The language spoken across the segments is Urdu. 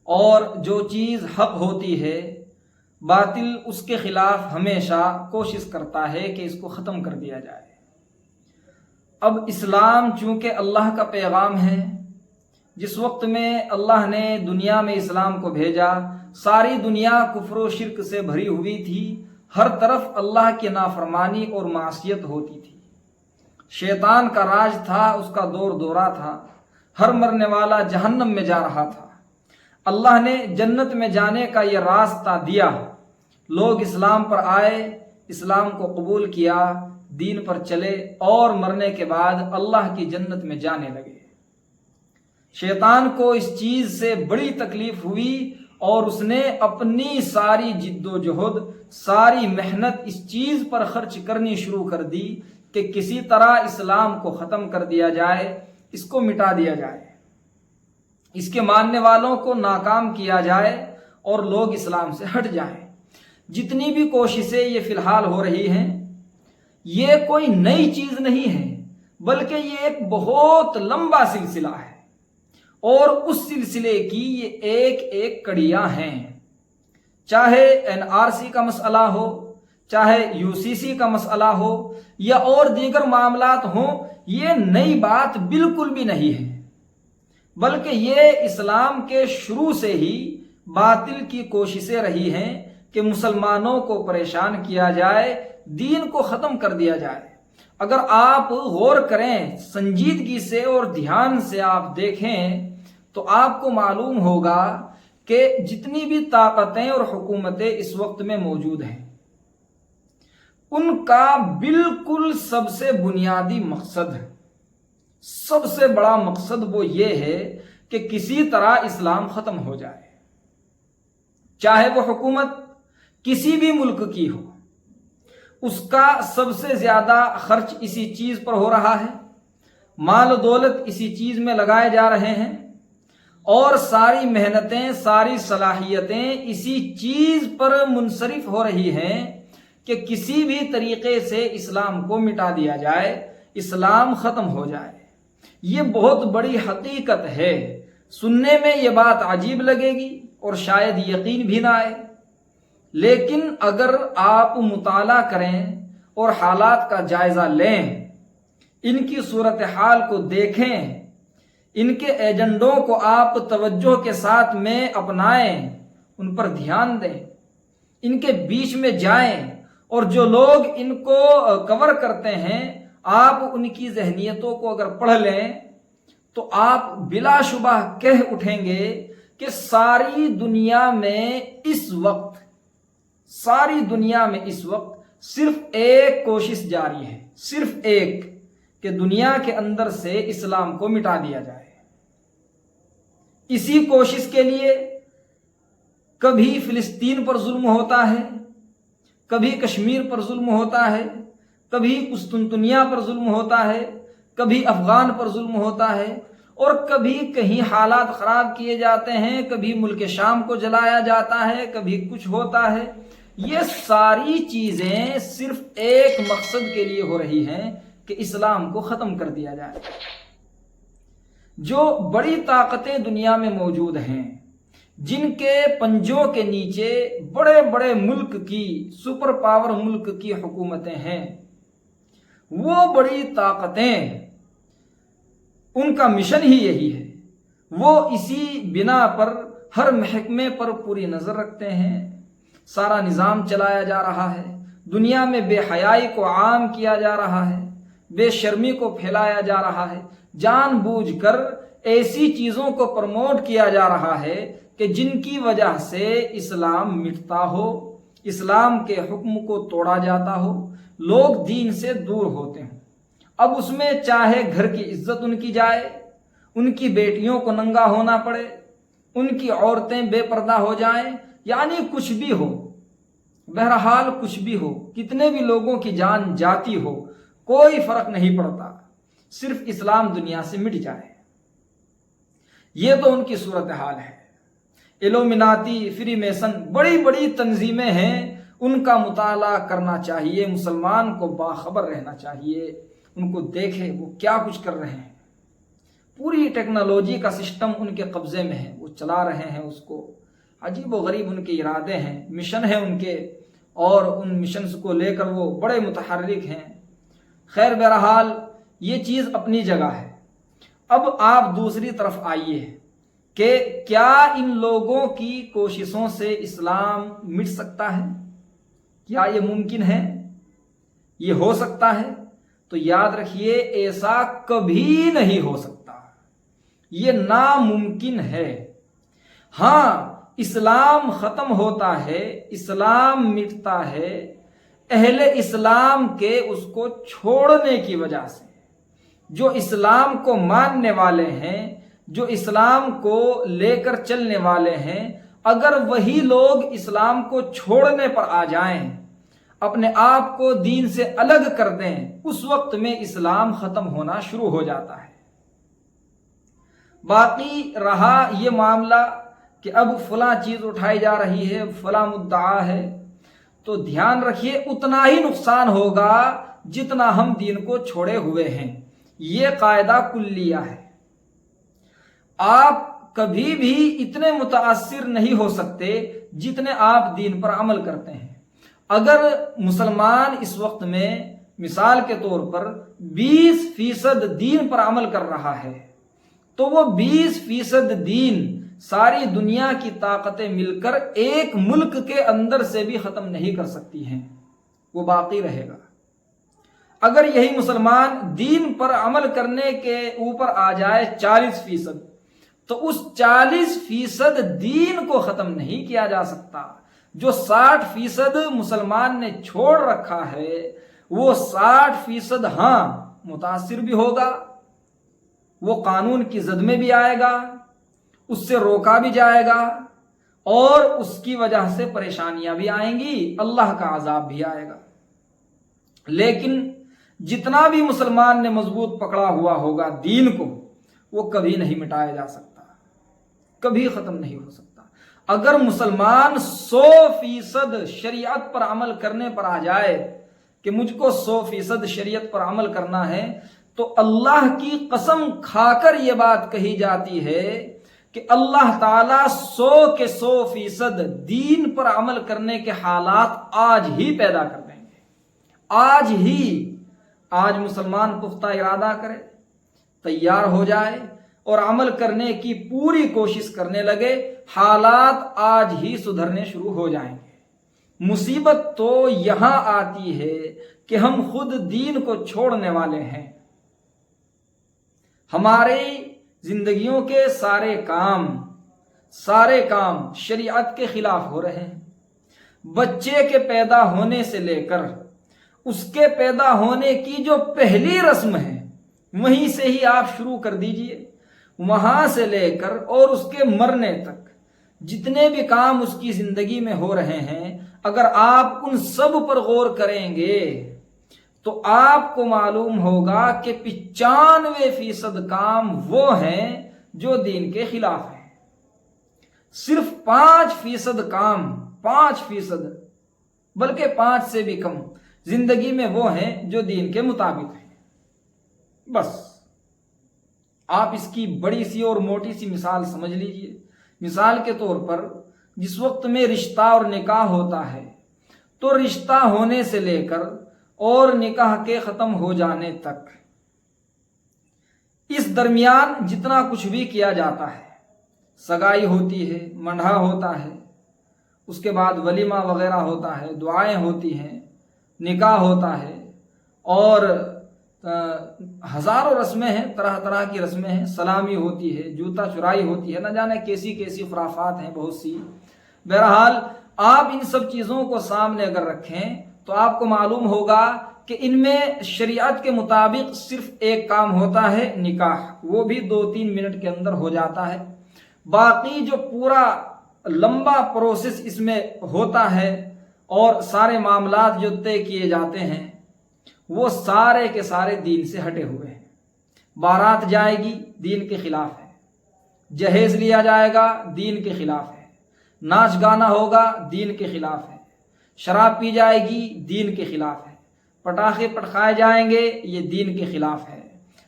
اور جو چیز حق ہوتی ہے باطل اس کے خلاف ہمیشہ کوشش کرتا ہے کہ اس کو ختم کر دیا جائے۔ اب اسلام چونکہ اللہ کا پیغام ہے، جس وقت میں اللہ نے دنیا میں اسلام کو بھیجا ساری دنیا کفر و شرک سے بھری ہوئی تھی، ہر طرف اللہ کی نافرمانی اور معصیت ہوتی تھی، شیطان کا راج تھا، اس کا دور دورہ تھا، ہر مرنے والا جہنم میں جا رہا تھا۔ اللہ نے جنت میں جانے کا یہ راستہ دیا، لوگ اسلام پر آئے، اسلام کو قبول کیا، دین پر چلے اور مرنے کے بعد اللہ کی جنت میں جانے لگے۔ شیطان کو اس چیز سے بڑی تکلیف ہوئی اور اس نے اپنی ساری جد و جہد، ساری محنت اس چیز پر خرچ کرنی شروع کر دی کہ کسی طرح اسلام کو ختم کر دیا جائے، اس کو مٹا دیا جائے، اس کے ماننے والوں کو ناکام کیا جائے اور لوگ اسلام سے ہٹ جائیں۔ جتنی بھی کوششیں یہ فی الحال ہو رہی ہیں، یہ کوئی نئی چیز نہیں ہے، بلکہ یہ ایک بہت لمبا سلسلہ ہے اور اس سلسلے کی یہ ایک ایک کڑیاں ہیں۔ چاہے NRC کا مسئلہ ہو، چاہے UCC کا مسئلہ ہو یا اور دیگر معاملات ہوں، یہ نئی بات بالکل بھی نہیں ہے، بلکہ یہ اسلام کے شروع سے ہی باطل کی کوششیں رہی ہیں کہ مسلمانوں کو پریشان کیا جائے، دین کو ختم کر دیا جائے۔ اگر آپ غور کریں، سنجیدگی سے اور دھیان سے آپ دیکھیں تو آپ کو معلوم ہوگا کہ جتنی بھی طاقتیں اور حکومتیں اس وقت میں موجود ہیں، ان کا بالکل سب سے بنیادی مقصد ہے، سب سے بڑا مقصد وہ یہ ہے کہ کسی طرح اسلام ختم ہو جائے، چاہے وہ حکومت کسی بھی ملک کی ہو، اس کا سب سے زیادہ خرچ اسی چیز پر ہو رہا ہے، مال و دولت اسی چیز میں لگائے جا رہے ہیں اور ساری محنتیں، ساری صلاحیتیں اسی چیز پر منصرف ہو رہی ہیں کہ کسی بھی طریقے سے اسلام کو مٹا دیا جائے، اسلام ختم ہو جائے۔ یہ بہت بڑی حقیقت ہے، سننے میں یہ بات عجیب لگے گی اور شاید یقین بھی نہ آئے، لیکن اگر آپ مطالعہ کریں اور حالات کا جائزہ لیں، ان کی صورتحال کو دیکھیں، ان کے ایجنڈوں کو آپ توجہ کے ساتھ میں اپنائیں، ان پر دھیان دیں، ان کے بیچ میں جائیں اور جو لوگ ان کو کور کرتے ہیں آپ ان کی ذہنیتوں کو اگر پڑھ لیں تو آپ بلا شبہ کہہ اٹھیں گے کہ ساری دنیا میں اس وقت صرف ایک کوشش جاری ہے، صرف ایک، کہ دنیا کے اندر سے اسلام کو مٹا دیا جائے۔ اسی کوشش کے لیے کبھی فلسطین پر ظلم ہوتا ہے، کبھی کشمیر پر ظلم ہوتا ہے، کبھی قسطنطنیہ پر ظلم ہوتا ہے، کبھی افغان پر ظلم ہوتا ہے، اور کبھی کہیں حالات خراب کیے جاتے ہیں، کبھی ملک شام کو جلایا جاتا ہے، کبھی کچھ ہوتا ہے۔ یہ ساری چیزیں صرف ایک مقصد کے لیے ہو رہی ہیں کہ اسلام کو ختم کر دیا جائے۔ جو بڑی طاقتیں دنیا میں موجود ہیں، جن کے پنجوں کے نیچے بڑے بڑے ملک کی، سپر پاور ملک کی حکومتیں ہیں، وہ بڑی طاقتیں، ان کا مشن ہی یہی ہے، وہ اسی بنا پر ہر محکمے پر پوری نظر رکھتے ہیں، سارا نظام چلایا جا رہا ہے، دنیا میں بے حیائی کو عام کیا جا رہا ہے، بے شرمی کو پھیلایا جا رہا ہے، جان بوجھ کر ایسی چیزوں کو پروموٹ کیا جا رہا ہے کہ جن کی وجہ سے اسلام مٹتا ہو، اسلام کے حکم کو توڑا جاتا ہو، لوگ دین سے دور ہوتے ہیں۔ اب اس میں چاہے گھر کی عزت ان کی جائے، ان کی بیٹیوں کو ننگا ہونا پڑے، ان کی عورتیں بے پردہ ہو جائیں، یعنی کچھ بھی ہو، بہرحال کچھ بھی ہو، کتنے بھی لوگوں کی جان جاتی ہو، کوئی فرق نہیں پڑتا، صرف اسلام دنیا سے مٹ جائے۔ یہ تو ان کی صورتحال ہے۔ ایلومیناتی، فری میسن، بڑی بڑی تنظیمیں ہیں، ان کا مطالعہ کرنا چاہیے، مسلمان کو باخبر رہنا چاہیے، ان کو دیکھے وہ کیا کچھ کر رہے ہیں۔ پوری ٹیکنالوجی کا سسٹم ان کے قبضے میں ہے، وہ چلا رہے ہیں اس کو. عجیب و غریب ان کے ارادے ہیں، مشن ہیں ان کے، اور ان مشنز کو لے کر وہ بڑے متحرک ہیں. خیر بہرحال یہ چیز اپنی جگہ ہے. اب آپ دوسری طرف آئیے کہ کیا ان لوگوں کی کوششوں سے اسلام مٹ سکتا ہے؟ کیا یہ ممکن ہے؟ یہ ہو سکتا ہے؟ تو یاد رکھیے ایسا کبھی نہیں ہو سکتا، یہ ناممکن ہے. ہاں اسلام ختم ہوتا ہے، اسلام مٹتا ہے اہل اسلام کے اس کو چھوڑنے کی وجہ سے. جو اسلام کو ماننے والے ہیں، جو اسلام کو لے کر چلنے والے ہیں، اگر وہی لوگ اسلام کو چھوڑنے پر آ جائیں، اپنے آپ کو دین سے الگ کر دیں، اس وقت میں اسلام ختم ہونا شروع ہو جاتا ہے. باقی رہا یہ معاملہ کہ اب فلاں چیز اٹھائی جا رہی ہے، فلاں مدعا ہے، تو دھیان رکھیے اتنا ہی نقصان ہوگا جتنا ہم دین کو چھوڑے ہوئے ہیں. یہ قاعدہ کلیہ ہے. آپ کبھی بھی اتنے متاثر نہیں ہو سکتے جتنے آپ دین پر عمل کرتے ہیں. اگر مسلمان اس وقت میں مثال کے طور پر 20% دین پر عمل کر رہا ہے، تو وہ 20% دین ساری دنیا کی طاقتیں مل کر ایک ملک کے اندر سے بھی ختم نہیں کر سکتی ہیں، وہ باقی رہے گا. اگر یہی مسلمان دین پر عمل کرنے کے اوپر آ جائے 40%، تو اس 40% دین کو ختم نہیں کیا جا سکتا. جو 60% مسلمان نے چھوڑ رکھا ہے، وہ 60% ہاں متاثر بھی ہوگا، وہ قانون کی زد میں بھی آئے گا، اس سے روکا بھی جائے گا، اور اس کی وجہ سے پریشانیاں بھی آئیں گی، اللہ کا عذاب بھی آئے گا. لیکن جتنا بھی مسلمان نے مضبوط پکڑا ہوا ہوگا دین کو، وہ کبھی نہیں مٹایا جا سکتا، کبھی ختم نہیں ہو سکتا. اگر مسلمان 100% شریعت پر عمل کرنے پر آ جائے کہ مجھ کو 100% شریعت پر عمل کرنا ہے، تو اللہ کی قسم کھا کر یہ بات کہی جاتی ہے کہ اللہ تعالیٰ 100% دین پر عمل کرنے کے حالات آج ہی پیدا کر دیں گے. آج ہی، آج مسلمان پختہ ارادہ کرے، تیار ہو جائے اور عمل کرنے کی پوری کوشش کرنے لگے، حالات آج ہی سدھرنے شروع ہو جائیں گے. مصیبت تو یہاں آتی ہے کہ ہم خود دین کو چھوڑنے والے ہیں. ہماری زندگیوں کے سارے کام شریعت کے خلاف ہو رہے ہیں. بچے کے پیدا ہونے سے لے کر اس کے پیدا ہونے کی جو پہلی رسم ہے، وہیں سے ہی آپ شروع کر دیجئے، وہاں سے لے کر اور اس کے مرنے تک جتنے بھی کام اس کی زندگی میں ہو رہے ہیں، اگر آپ ان سب پر غور کریں گے تو آپ کو معلوم ہوگا کہ 95% کام وہ ہیں جو دین کے خلاف ہیں. صرف 5% کام، 5% بلکہ 5 سے بھی کم زندگی میں وہ ہیں جو دین کے مطابق ہیں. بس آپ اس کی بڑی سی اور موٹی سی مثال سمجھ لیجئے. مثال کے طور پر جس وقت میں رشتہ اور نکاح ہوتا ہے، تو رشتہ ہونے سے لے کر اور نکاح کے ختم ہو جانے تک اس درمیان جتنا کچھ بھی کیا جاتا ہے، سگائی ہوتی ہے، منڈھا ہوتا ہے، اس کے بعد ولیمہ وغیرہ ہوتا ہے، دعائیں ہوتی ہیں، نکاح ہوتا ہے، اور ہزاروں رسمیں ہیں، طرح طرح کی رسمیں ہیں، سلامی ہوتی ہے، جوتا چرائی ہوتی ہے، نہ جانے کیسی کیسی خرافات ہیں بہت سی. بہرحال آپ ان سب چیزوں کو سامنے اگر رکھیں تو آپ کو معلوم ہوگا کہ ان میں شریعت کے مطابق صرف ایک کام ہوتا ہے، نکاح، وہ بھی 2-3 منٹ کے اندر ہو جاتا ہے. باقی جو پورا لمبا پروسیس اس میں ہوتا ہے اور سارے معاملات جو طے کیے جاتے ہیں، وہ سارے کے سارے دین سے ہٹے ہوئے ہیں. بارات جائے گی، دین کے خلاف ہے. جہیز لیا جائے گا، دین کے خلاف ہے. ناچ گانا ہوگا، دین کے خلاف ہے. شراب پی جائے گی، دین کے خلاف ہے. پٹاخے پٹخائے جائیں گے، یہ دین کے خلاف ہے.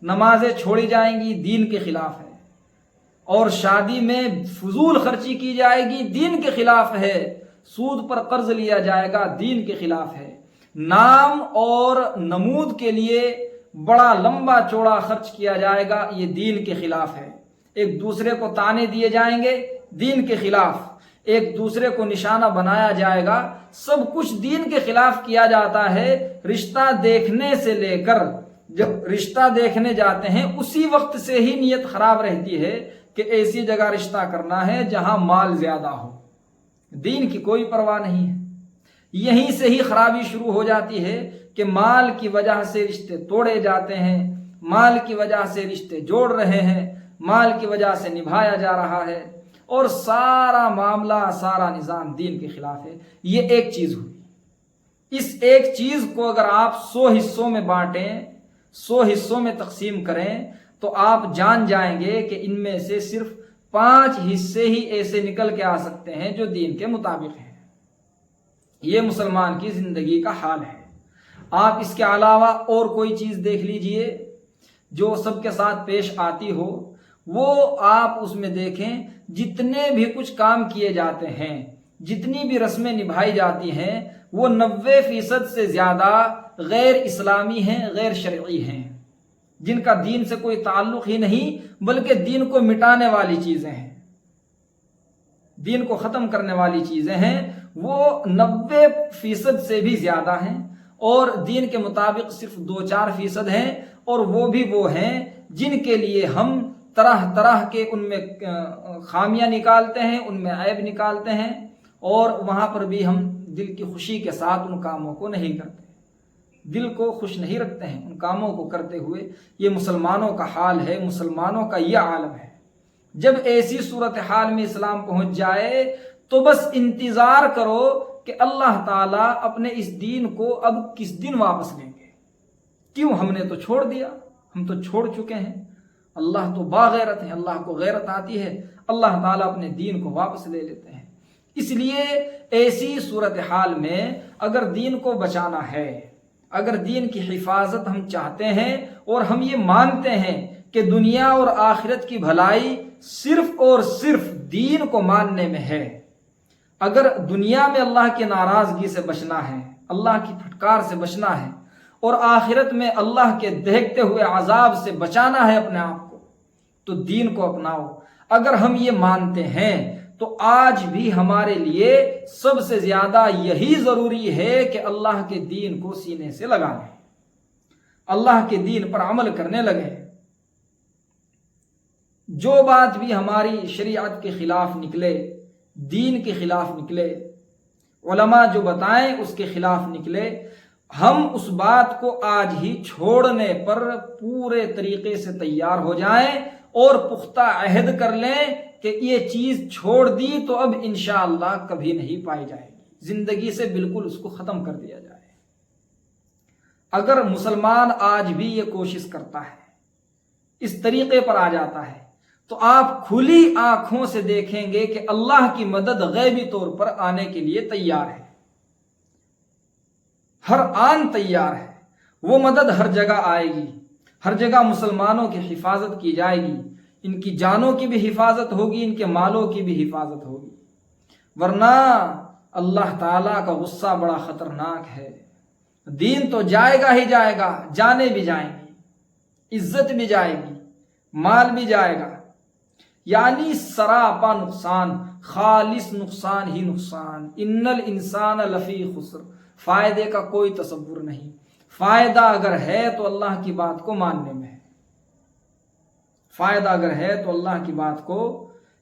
نمازیں چھوڑی جائیں گی، دین کے خلاف ہے. اور شادی میں فضول خرچی کی جائے گی، دین کے خلاف ہے۔ سود پر قرض لیا جائے گا، دین کے خلاف ہے۔ نام اور نمود کے لیے بڑا لمبا چوڑا خرچ کیا جائے گا، یہ دین کے خلاف ہے۔ ایک دوسرے کو طعنے دیے جائیں گے، دین کے خلاف۔ ایک دوسرے کو نشانہ بنایا جائے گا، سب کچھ دین کے خلاف کیا جاتا ہے۔ رشتہ دیکھنے سے لے کر جب رشتہ دیکھنے جاتے ہیں اسی وقت سے ہی نیت خراب رہتی ہے کہ ایسی جگہ رشتہ کرنا ہے جہاں مال زیادہ ہو، دین کی کوئی پرواہ نہیں ہے۔ یہیں سے ہی خرابی شروع ہو جاتی ہے کہ مال کی وجہ سے رشتے توڑے جاتے ہیں، مال کی وجہ سے رشتے جوڑ رہے ہیں، مال کی وجہ سے نبھایا جا رہا ہے، اور سارا معاملہ، سارا نظام دین کے خلاف ہے۔ یہ ایک چیز ہوئی۔ اس ایک چیز کو اگر آپ 100 حصوں میں بانٹیں، 100 حصوں میں تقسیم کریں، تو آپ جان جائیں گے کہ ان میں سے صرف 5 حصے ہی ایسے نکل کے آ سکتے ہیں جو دین کے مطابق ہیں۔ یہ مسلمان کی زندگی کا حال ہے۔ آپ اس کے علاوہ اور کوئی چیز دیکھ لیجئے جو سب کے ساتھ پیش آتی ہو، وہ آپ اس میں دیکھیں، جتنے بھی کچھ کام کیے جاتے ہیں، جتنی بھی رسمیں نبھائی جاتی ہیں، وہ 90% سے زیادہ غیر اسلامی ہیں، غیر شرعی ہیں، جن کا دین سے کوئی تعلق ہی نہیں، بلکہ دین کو مٹانے والی چیزیں ہیں، دین کو ختم کرنے والی چیزیں ہیں۔ وہ 90% سے بھی زیادہ ہیں، اور دین کے مطابق صرف 2-4% ہیں، اور وہ بھی وہ ہیں جن کے لیے ہم طرح طرح کے ان میں خامیاں نکالتے ہیں، ان میں عیب نکالتے ہیں، اور وہاں پر بھی ہم دل کی خوشی کے ساتھ ان کاموں کو نہیں کرتے، دل کو خوش نہیں رکھتے ہیں ان کاموں کو کرتے ہوئے۔ یہ مسلمانوں کا حال ہے، مسلمانوں کا یہ عالم ہے۔ جب ایسی صورتحال میں اسلام پہنچ جائے تو بس انتظار کرو کہ اللہ تعالیٰ اپنے اس دین کو اب کس دن واپس لیں گے۔ کیوں؟ ہم نے تو چھوڑ دیا، ہم تو چھوڑ چکے ہیں۔ اللہ تو باغیرت ہے، اللہ کو غیرت آتی ہے، اللہ تعالیٰ اپنے دین کو واپس لے لیتے ہیں۔ اس لیے ایسی صورتحال میں اگر دین کو بچانا ہے، اگر دین کی حفاظت ہم چاہتے ہیں، اور ہم یہ مانتے ہیں کہ دنیا اور آخرت کی بھلائی صرف اور صرف دین کو ماننے میں ہے، اگر دنیا میں اللہ کی ناراضگی سے بچنا ہے، اللہ کی پھٹکار سے بچنا ہے، اور آخرت میں اللہ کے دہکتے ہوئے عذاب سے بچانا ہے اپنے آپ کو، تو دین کو اپناؤ۔ اگر ہم یہ مانتے ہیں تو آج بھی ہمارے لیے سب سے زیادہ یہی ضروری ہے کہ اللہ کے دین کو سینے سے لگا لیں، اللہ کے دین پر عمل کرنے لگے۔ جو بات بھی ہماری شریعت کے خلاف نکلے، دین کے خلاف نکلے، علماء جو بتائیں اس کے خلاف نکلے، ہم اس بات کو آج ہی چھوڑنے پر پورے طریقے سے تیار ہو جائیں، اور پختہ عہد کر لیں کہ یہ چیز چھوڑ دی تو اب انشاءاللہ کبھی نہیں پائی جائے گی، زندگی سے بالکل اس کو ختم کر دیا جائے۔ اگر مسلمان آج بھی یہ کوشش کرتا ہے، اس طریقے پر آ جاتا ہے، تو آپ کھلی آنکھوں سے دیکھیں گے کہ اللہ کی مدد غیبی طور پر آنے کے لیے تیار ہے، ہر آن تیار ہے۔ وہ مدد ہر جگہ آئے گی، ہر جگہ مسلمانوں کی حفاظت کی جائے گی، ان کی جانوں کی بھی حفاظت ہوگی، ان کے مالوں کی بھی حفاظت ہوگی۔ ورنہ اللہ تعالیٰ کا غصہ بڑا خطرناک ہے۔ دین تو جائے گا ہی جائے گا، جانیں بھی جائیں گی، عزت بھی جائے گی، مال بھی جائے گا، یعنی سراپا نقصان، خالص نقصان ہی نقصان۔ ان الانسان لفی خسر، فائدے کا کوئی تصور نہیں۔ فائدہ اگر ہے تو اللہ کی بات کو ماننے میں ہے، فائدہ اگر ہے تو اللہ کی بات کو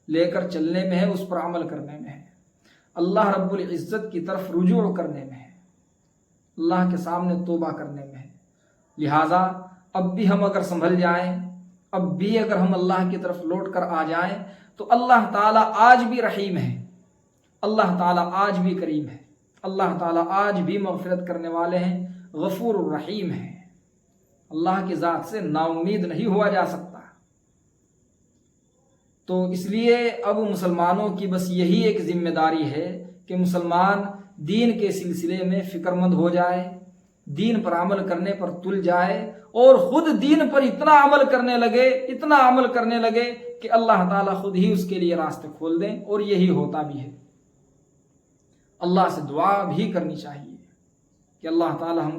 لے کر چلنے میں ہے، اس پر عمل کرنے میں ہے، اللہ رب العزت کی طرف رجوع کرنے میں ہے، اللہ کے سامنے توبہ کرنے میں ہے۔ لہٰذا اب بھی ہم اگر سنبھل جائیں، اب بھی اگر ہم اللہ کی طرف لوٹ کر آ جائیں، تو اللہ تعالیٰ آج بھی رحیم ہے، اللہ تعالیٰ آج بھی کریم ہے، اللہ تعالیٰ آج بھی مغفرت کرنے والے ہیں، غفور الرحیم ہیں۔ اللہ کی ذات سے نا امید نہیں ہوا جا سکتا۔ تو اس لیے اب مسلمانوں کی بس یہی ایک ذمہ داری ہے کہ مسلمان دین کے سلسلے میں فکر مند ہو جائے، دین پر عمل کرنے پر تل جائے، اور خود دین پر اتنا عمل کرنے لگے، اتنا عمل کرنے لگے کہ اللہ تعالیٰ خود ہی اس کے لیے راستے کھول دیں، اور یہی ہوتا بھی ہے۔ اللہ سے دعا بھی کرنی چاہیے کہ اللہ تعالیٰ ہم